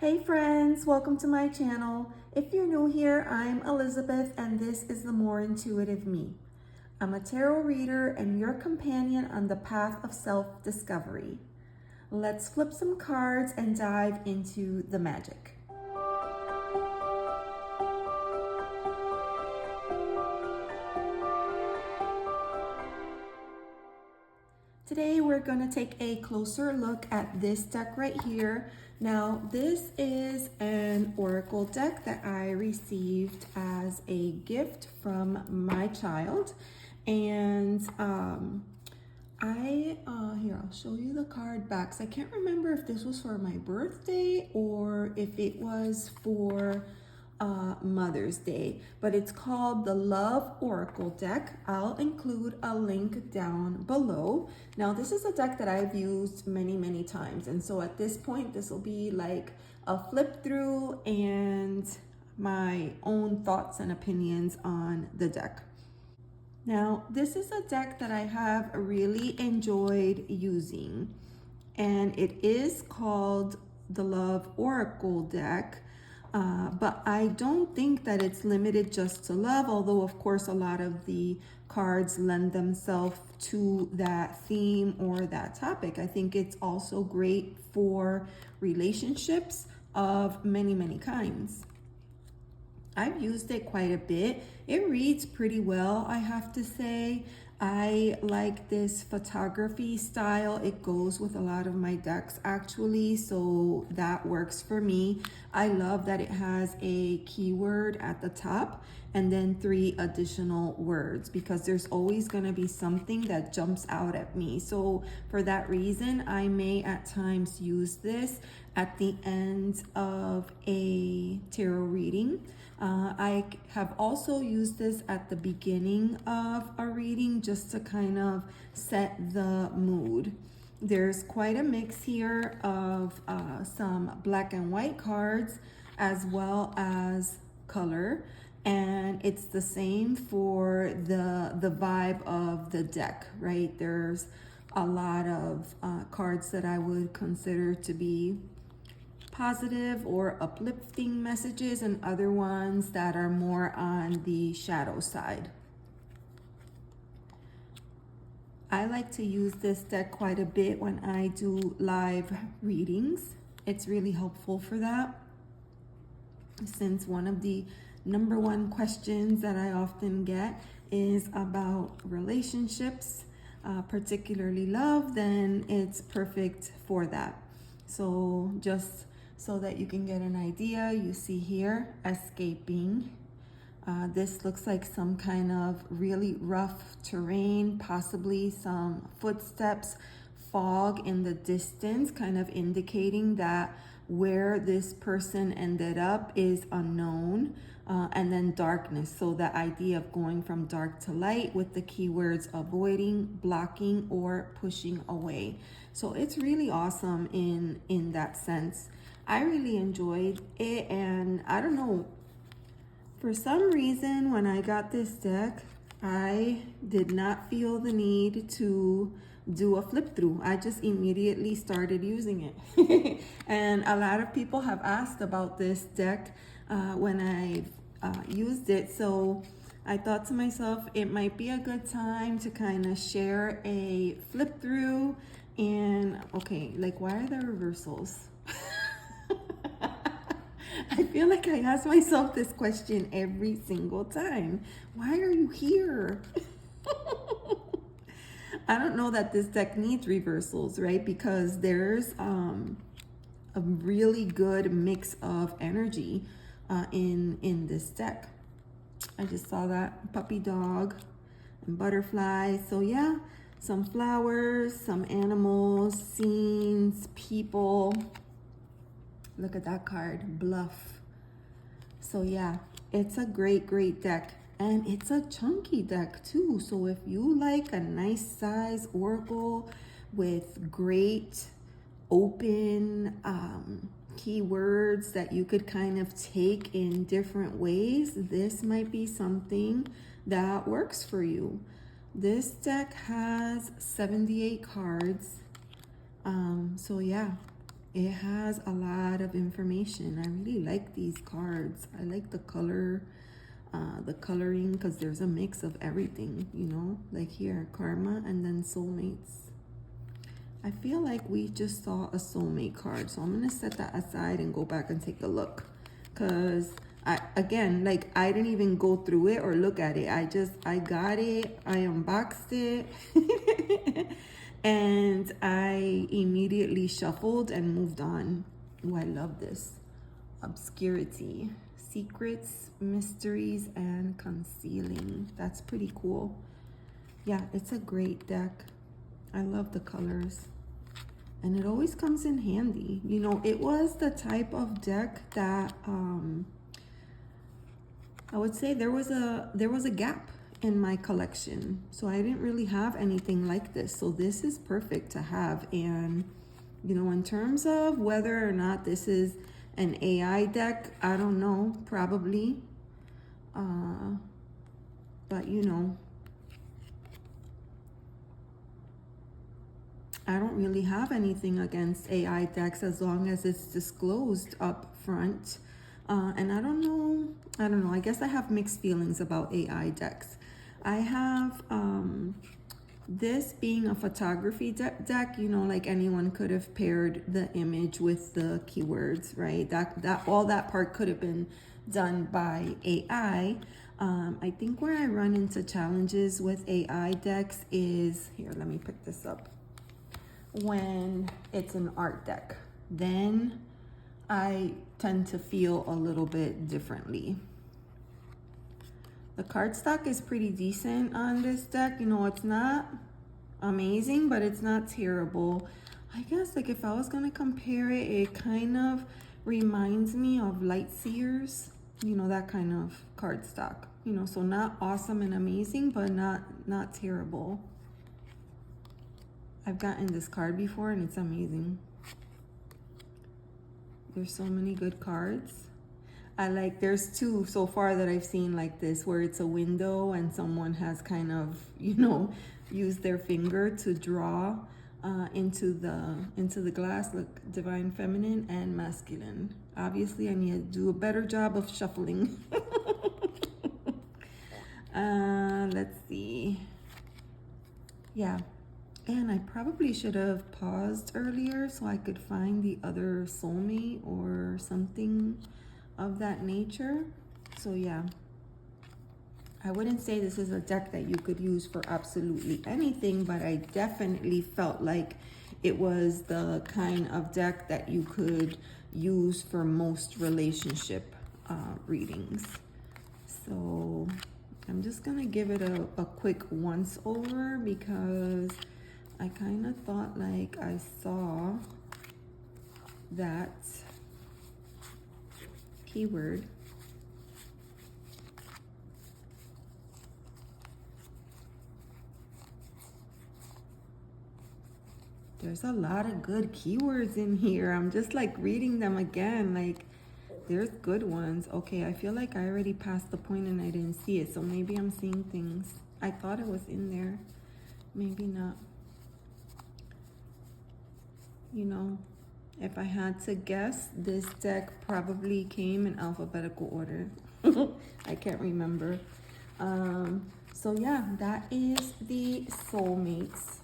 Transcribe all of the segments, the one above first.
Hey friends, welcome to my channel. If you're new here, I'm Elizabeth and this is the More Intuitive Me. I'm a tarot reader and your companion on the path of self-discovery. Let's flip some cards and dive into the magic. Today we're going to take a closer look at this deck right here. Now this is an oracle deck that I received as a gift from my child, and here I'll show you the card backs. I can't remember if this was for my birthday or if it was for Mother's Day, but it's called the Love Oracle deck. I'll include a link down below. Now this is a deck that I've used many times, and so at this point this will be like a flip through and my own thoughts and opinions on the deck. Now this is a deck that I have really enjoyed using, and it is called the Love Oracle deck. But I don't think that it's limited just to love, although of course a lot of the cards lend themselves to that theme or that topic. I think it's also great for relationships of many kinds. I've used it quite a bit. It reads pretty well, I have to say. I like this photography style. It goes with a lot of my decks actually, so that works for me. I love that it has a keyword at the top and then 3 additional words, because there's always going to be something that jumps out at me. So for that reason, I may at times use this at the end of a tarot reading. I have also used this at the beginning of a reading just to kind of set the mood. There's quite a mix here of some black and white cards as well as color, and it's the same for the vibe of the deck, right? There's a lot of cards that I would consider to be positive or uplifting messages, and other ones that are more on the shadow side. I like to use this deck quite a bit when I do live readings. It's really helpful for that, since one of the #1 questions that I often get is about relationships, particularly love. Then it's perfect for that. So just so that you can get an idea, you see here, escaping. This looks like some kind of really rough terrain, possibly some footsteps, fog in the distance, kind of indicating that where this person ended up is unknown, and then darkness. So the idea of going from dark to light with the keywords avoiding, blocking, or pushing away. So it's really awesome in that sense. I really enjoyed it, and I don't know, for some reason when I got this deck, I did not feel the need to do a flip through. I just immediately started using it. And a lot of people have asked about this deck when I used it, so I thought to myself it might be a good time to kind of share a flip through. And okay, like, why are there reversals? I feel like I ask myself this question every single time. Why are you here? I don't know that this deck needs reversals, right? Because there's a really good mix of energy in this deck. I just saw that puppy dog and butterflies. So yeah, some flowers, some animals, scenes, people. Look at that card, bluff. So yeah, it's a great deck, and it's a chunky deck too. So if you like a nice size oracle with great open keywords that you could kind of take in different ways, this might be something that works for you. This deck has 78 cards. So yeah, it has a lot of information. I really like these cards. I like the color, the coloring, because there's a mix of everything, you know, like here, karma and then soulmates. I feel like we just saw a soulmate card, so I'm gonna set that aside and go back and take a look, because I didn't even go through it or look at it. I got it, I unboxed it and I immediately shuffled and moved on. Oh, I love this. Obscurity, secrets, mysteries, and concealing. That's pretty cool. Yeah, it's a great deck. I love the colors. And it always comes in handy. You know, it was the type of deck that I would say there was a gap in my collection. So I didn't really have anything like this. So this is perfect to have. And, you know, in terms of whether or not this is an AI deck, I don't know, probably. But, you know, I don't really have anything against AI decks as long as it's disclosed up front. And I don't know, I guess I have mixed feelings about AI decks. I have this being a photography deck, you know, like anyone could have paired the image with the keywords, right? That all that part could have been done by AI. I think where I run into challenges with AI decks is, here, let me pick this up. When it's an art deck, then I tend to feel a little bit differently. The cardstock is pretty decent on this deck. You know, it's not amazing, but it's not terrible. I guess, like, if I was gonna compare it, it kind of reminds me of Light Seers, you know, that kind of cardstock. You know, so not awesome and amazing, but not terrible. I've gotten this card before and it's amazing. There's so many good cards. There's two so far that I've seen like this, where it's a window and someone has kind of, you know, used their finger to draw into the glass. Look, divine feminine and masculine. Obviously I need to do a better job of shuffling. Let's see. Yeah. And I probably should have paused earlier so I could find the other soulmate or something of that nature. So yeah, I wouldn't say this is a deck that you could use for absolutely anything, but I definitely felt like it was the kind of deck that you could use for most relationship readings. So I'm just gonna give it a quick once over, because I kind of thought like I saw that keyword. There's a lot of good keywords in here. I'm just like reading them again. Like, there's good ones. Okay, I feel like I already passed the point and I didn't see it. So maybe I'm seeing things. I thought it was in there. Maybe not. You know, if I had to guess, this deck probably came in alphabetical order. I can't remember. So yeah, that is the soulmates.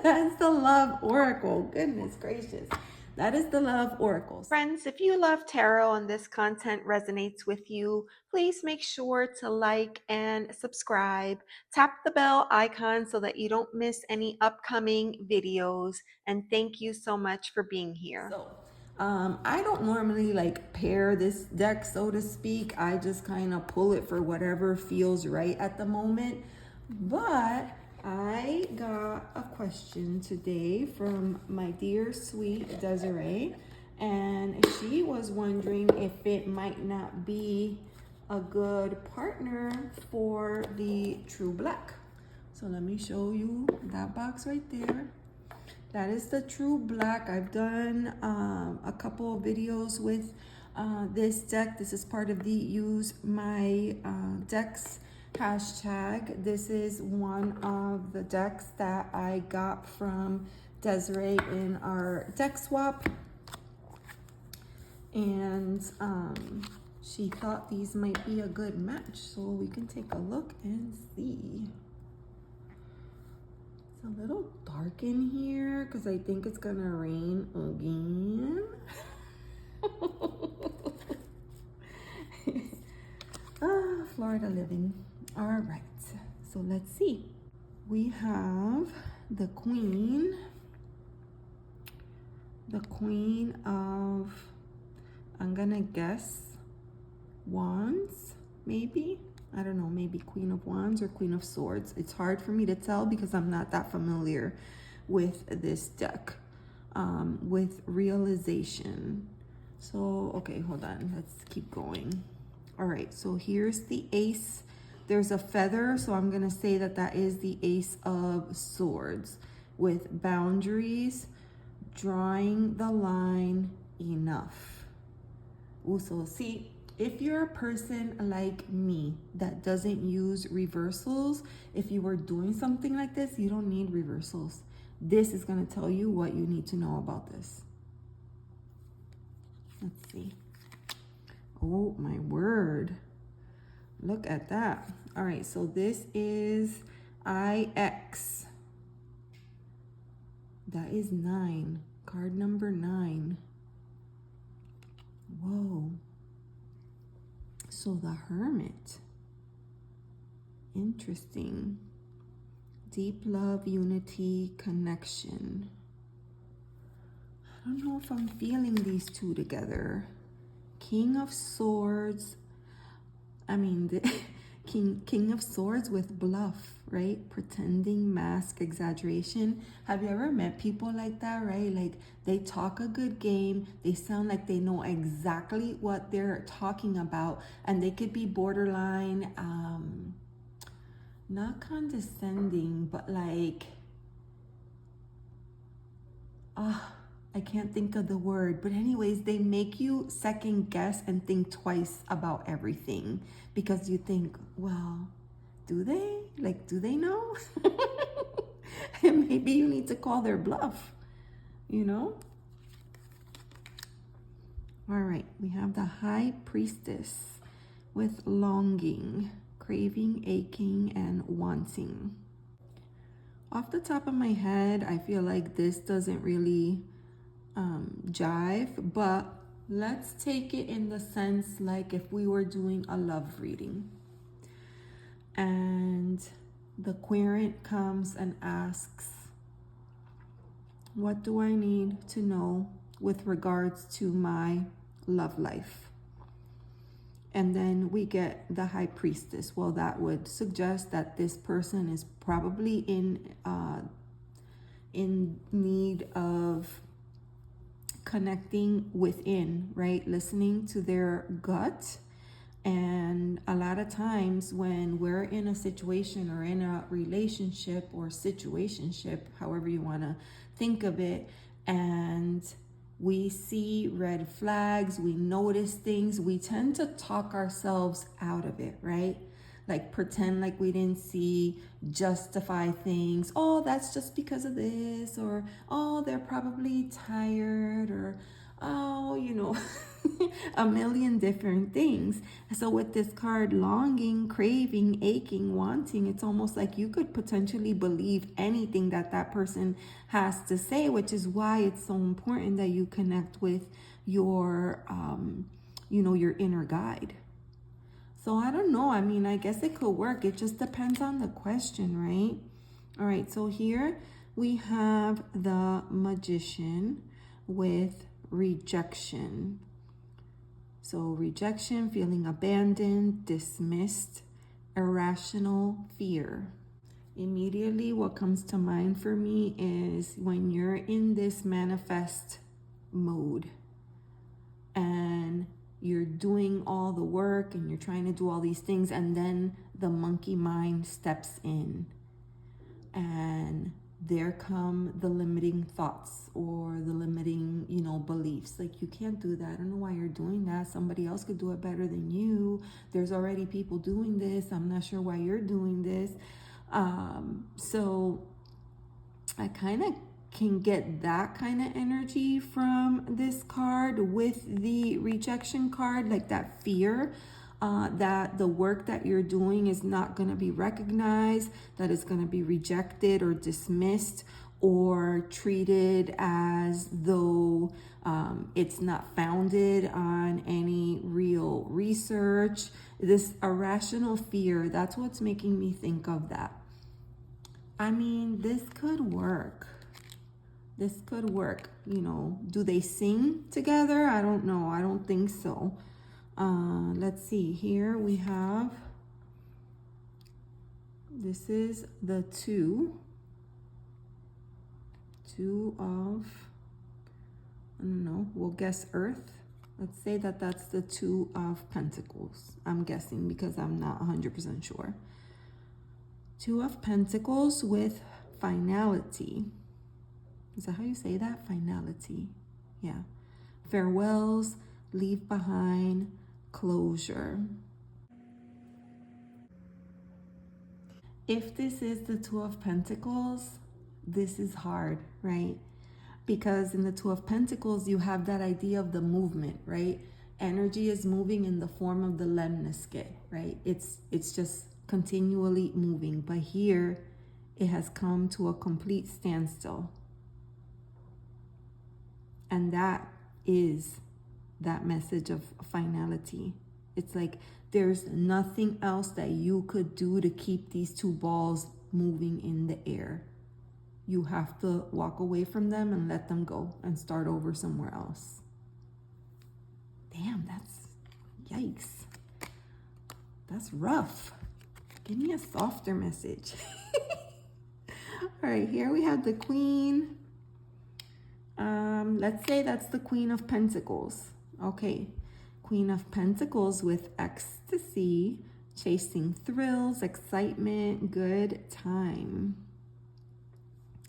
That's the love oracle. Goodness gracious. That is the love oracle. Friends, if you love tarot and this content resonates with you, please make sure to like and subscribe. Tap the bell icon so that you don't miss any upcoming videos. And thank you so much for being here. So, I don't normally like pair this deck, so to speak. I just kind of pull it for whatever feels right at the moment. But I got a question today from my dear sweet Desiree, and she was wondering if it might not be a good partner for the True Black. So let me show you that box right there. That is the True Black. I've done a couple of videos with this deck. This is part of the Use My Decks Hashtag, this is one of the decks that I got from Desiree in our deck swap. And she thought these might be a good match. So we can take a look and see. It's a little dark in here because I think it's gonna rain again. Florida living. All right, so let's see. We have the queen of, I'm gonna guess, wands, maybe. I don't know, maybe Queen of Wands or Queen of Swords. It's hard for me to tell because I'm not that familiar with this deck. With realization. So, okay, hold on. Let's keep going. All right, so here's the ace. There's a feather, so I'm going to say that that is the Ace of Swords. With boundaries, drawing the line, enough. Ooh, so see, if you're a person like me that doesn't use reversals, if you were doing something like this, you don't need reversals. This is going to tell you what you need to know about this. Let's see. Oh, my word. Look at that. All right, so this is IX. That is 9. Card number 9. Whoa. So the Hermit. Interesting. Deep love, unity, connection. I don't know if I'm feeling these two together. King of Swords. I mean, the King of Swords with bluff, right? Pretending, mask, exaggeration. Have you ever met people like that, right? Like they talk a good game. They sound like they know exactly what they're talking about. And they could be borderline, not condescending, but like, I can't think of the word, but anyways, they make you second guess and think twice about everything because you think, well, do they? Like, do they know? And maybe you need to call their bluff, you know? All right, we have the High Priestess with longing, craving, aching, and wanting. Off the top of my head, I feel like this doesn't really jive, but let's take it in the sense like if we were doing a love reading and the querent comes and asks, what do I need to know with regards to my love life? And then we get the High Priestess. Well, that would suggest that this person is probably in need of connecting within, right? Listening to their gut. And a lot of times when we're in a situation or in a relationship or situationship, however you want to think of it, and we see red flags, we notice things, we tend to talk ourselves out of it, right? Like pretend like we didn't see, justify things. Oh, that's just because of this, or oh, they're probably tired, or oh, you know, a million different things. So with this card, longing, craving, aching, wanting, it's almost like you could potentially believe anything that that person has to say, which is why it's so important that you connect with your, your inner guide. So I don't know. I mean, I guess it could work. It just depends on the question, right? All right. So here we have the Magician with rejection. So rejection, feeling abandoned, dismissed, irrational fear. Immediately what comes to mind for me is when you're in this manifest mode and you're doing all the work and you're trying to do all these things, and then the monkey mind steps in and there come the limiting thoughts or the limiting, beliefs. Like, you can't do that. I don't know why you're doing that. Somebody else could do it better than you. There's already people doing this. I'm not sure why you're doing this. So I kind of can get that kind of energy from this card with the rejection card, like that fear that the work that you're doing is not going to be recognized, that it's going to be rejected or dismissed or treated as though it's not founded on any real research. This irrational fear, that's what's making me think of that. I mean, this could work. This could work. Do they sing together? I don't know. I don't think so. Let's see. Here we have, this is the two of, I don't know, we'll guess Earth. Let's say that that's the Two of Pentacles. I'm guessing because I'm not 100% sure. Two of Pentacles with finality. Is that how you say that? Finality. Yeah. Farewells, leave behind, closure. If this is the Two of Pentacles, this is hard, right? Because in the Two of Pentacles, you have that idea of the movement, right? Energy is moving in the form of the lemniscate, right? It's just continually moving. But here, it has come to a complete standstill. And that is that message of finality. It's like there's nothing else that you could do to keep these two balls moving in the air. You have to walk away from them and let them go and start over somewhere else. Damn, that's, yikes. That's rough. Give me a softer message. All right, here we have the Queen. Let's say that's the Queen of Pentacles. Okay, Queen of Pentacles with ecstasy, chasing thrills, excitement, good time.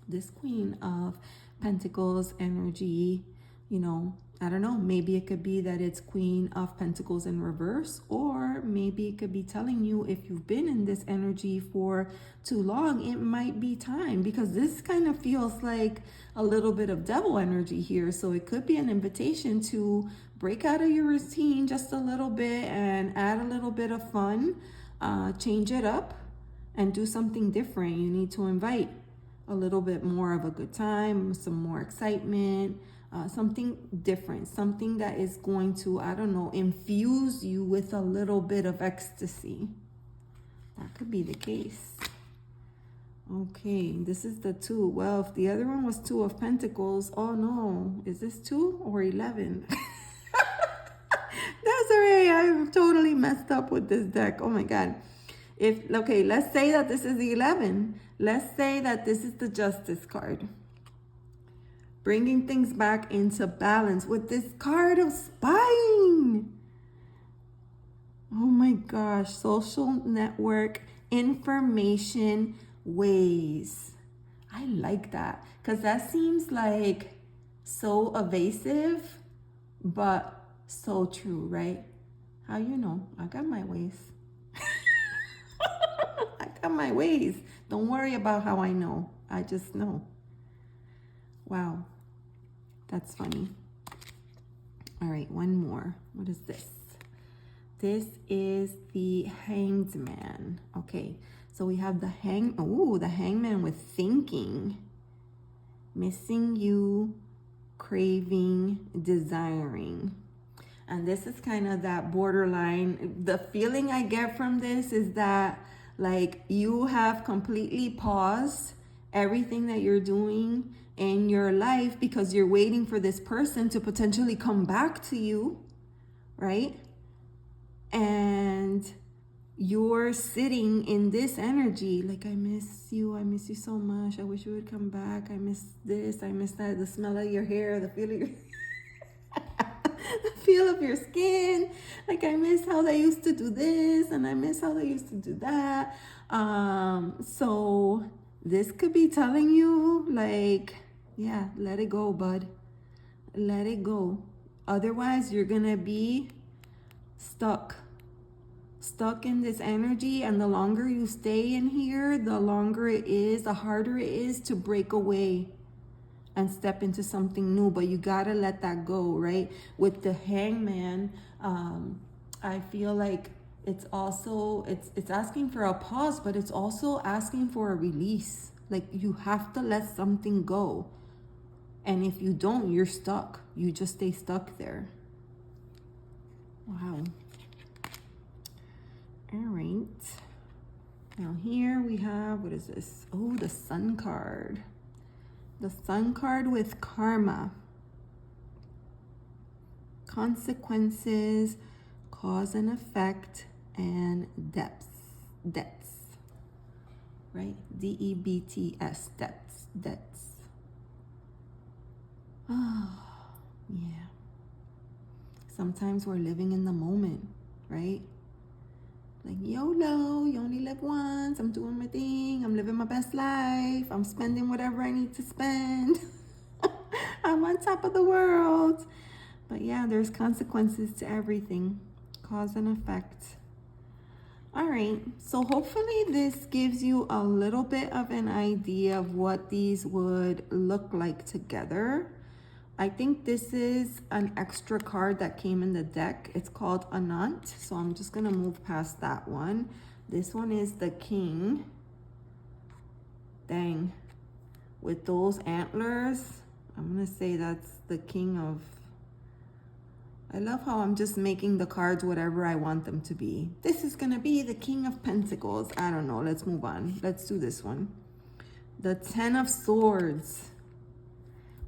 This Queen of Pentacles energy, I don't know, maybe it could be that it's Queen of Pentacles in reverse, or maybe it could be telling you, if you've been in this energy for too long, it might be time, because this kind of feels like a little bit of devil energy here. So it could be an invitation to break out of your routine just a little bit and add a little bit of fun, change it up and do something different. You need to invite a little bit more of a good time, some more excitement, something different, something that is going to, I don't know, infuse you with a little bit of ecstasy. That could be the case. Okay, this is the two. Well, if the other one was Two of Pentacles, oh no, is this 2 or 11? That's alright, I've totally messed up with this deck. Oh my God. Okay, let's say that this is the 11. Let's say that this is the Justice card. Bringing things back into balance with this card of spying. Oh my gosh, social network, information, ways. I like that because that seems like so evasive, but so true, right? How you know? I got my ways. I got my ways. Don't worry about how I know. I just know. Wow, that's funny. All right, one more. What is this? This is the Hanged Man. Okay, so we have the Hangman with thinking, missing you, craving, desiring. And this is kind of that borderline. The feeling I get from this is that like you have completely paused everything that you're doing in your life because you're waiting for this person to potentially come back to you, right? And you're sitting in this energy like, I miss you so much, I wish you would come back, I miss this, I miss that, the smell of your hair, the feel of your the feel of your skin, like I miss how they used to do this and I miss how they used to do that. So this could be telling you like, yeah, let it go, bud. Let it go. Otherwise, you're gonna be stuck in this energy, and the longer you stay in here, the harder it is to break away and step into something new. But you gotta let that go, right? With the Hangman, I feel like it's also it's asking for a pause, but it's also asking for a release. Like, you have to let something go, and if you don't, you're stuck. You just stay stuck there. Wow. All right. Now here we have, what is this? Oh, the Sun card. The Sun card with karma. Consequences, cause and effect, and depths. Right? DEBTS, debts. Oh, yeah. Sometimes we're living in the moment, right? Like, YOLO, you only live once. I'm doing my thing. I'm living my best life. I'm spending whatever I need to spend. I'm on top of the world. But yeah, there's consequences to everything. Cause and effect. All right, so hopefully this gives you a little bit of an idea of what these would look like together. I think this is an extra card that came in the deck. It's called Anant, so I'm just gonna move past that one. This one is the King. Dang, with those antlers, I'm gonna say that's the King of... I love how I'm just making the cards whatever I want them to be. This is gonna be the King of Pentacles. I don't know, let's move on. Let's do this one. The Ten of Swords.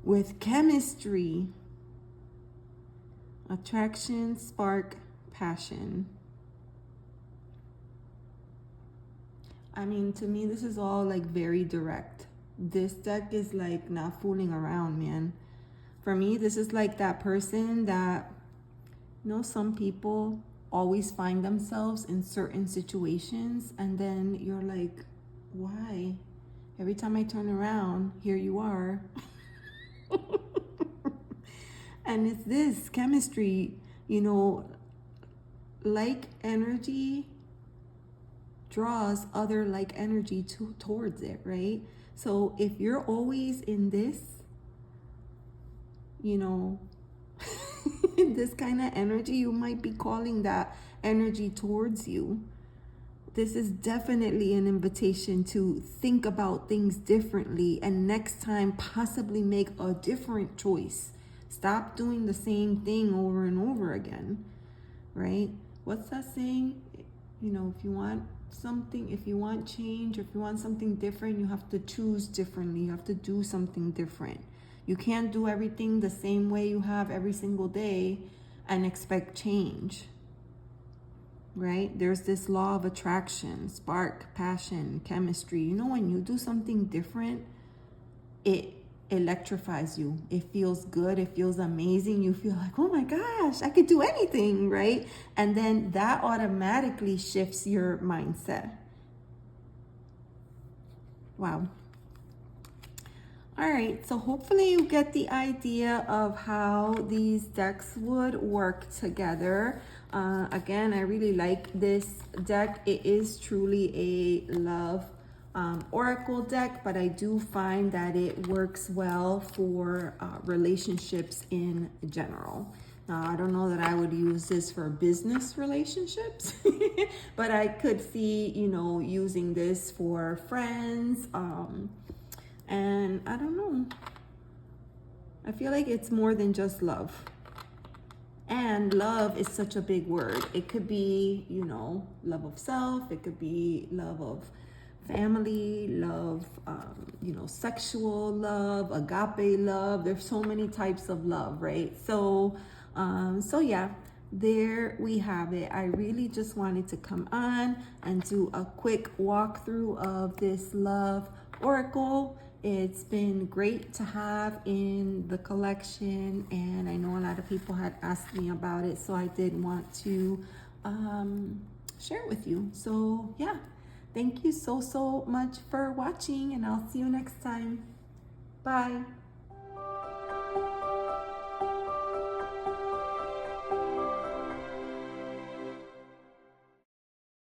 With chemistry, attraction, spark, passion. I mean, to me, this is all like very direct. This deck is like not fooling around, man. For me, this is like that person that, you know, some people always find themselves in certain situations, and then you're like, why? Every time I turn around, here you are. And it's this chemistry, you know, like energy draws other like energy towards it, right? So if you're always in this, you know, this kind of energy, you might be calling that energy towards you. This is definitely an invitation to think about things differently, and next time possibly make a different choice. Stop doing the same thing over and over again, right? What's that saying? You know, if you want something, if you want change, or if you want something different, you have to choose differently. You have to do something different. You can't do everything the same way you have every single day and expect change. Right? There's this law of attraction, spark, passion, chemistry. You know, when you do something different, it electrifies you. It feels good. It feels amazing. You feel like, oh my gosh, I could do anything, right? And then that automatically shifts your mindset. Wow. All right, so hopefully you get the idea of how these decks would work together. Again, I really like this deck. It is truly a love oracle deck, but I do find that it works well for relationships in general. Now, I don't know that I would use this for business relationships, but I could see, you know, using this for friends, and I don't know. I feel like it's more than just love. And love is such a big word. It could be, you know, love of self. It could be love of family, love, you know, sexual love, agape love. There's so many types of love, right? So yeah, there we have it. I really just wanted to come on and do a quick walkthrough of this love oracle. It's been great to have in the collection, and I know a lot of people had asked me about it, so I did want to share it with you. So yeah, thank you so much for watching, and I'll see you next time. Bye.